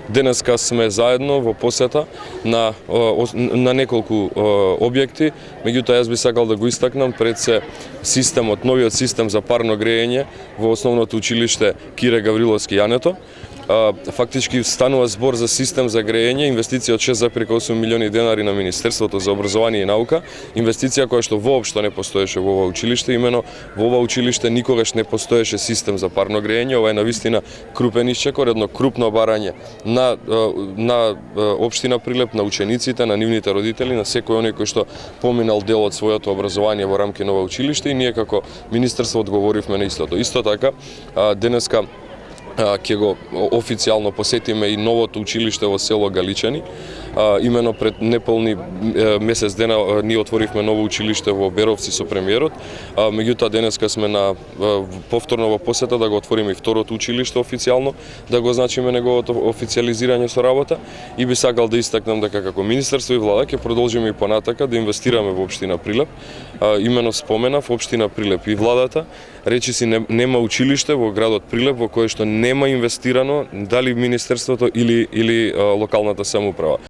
Денеска сме заедно во посета на неколку објекти, меѓутоа јас би сакал да го истакнам пред се системот, новиот систем за парно грејење во основното училиште Кире Гавриловски Јането. Фактички станува збор за систем за грејење, инвестиција од 6,8 милиони денари на Министерството за образование и наука, инвестиција која што воопшто не постоеше во ова училиште, имено во ова училиште никогаш не постоеше систем за парно грејење. Ова е навистина крупен исчекор, едно крупно барање на општина Прилеп, на учениците, на нивните родители, на секој оној кој што поминал дел од своето образование во рамки на ова училиште, и ние како Министерство одговоривме на истото. Исто така, денеска ќе го официјално посетиме и новото училиште во село Галичани. Имено пред неполни месец дена ние отворивме ново училиште во Беровци со премиерот. Меѓутоа денеска сме на повторно во посета да го отвориме и второто училиште официјално, да го означиме неговото официјализирање со работа, и би сакал да истакнам дека како Министерство и влада ќе продолжиме и понатака да инвестираме во општина Прилеп. Имено споменав, општина Прилеп и владата речиси нема училиште во градот Прилеп во кое што нема инвестирано дали Министерството или локалната самоуправа.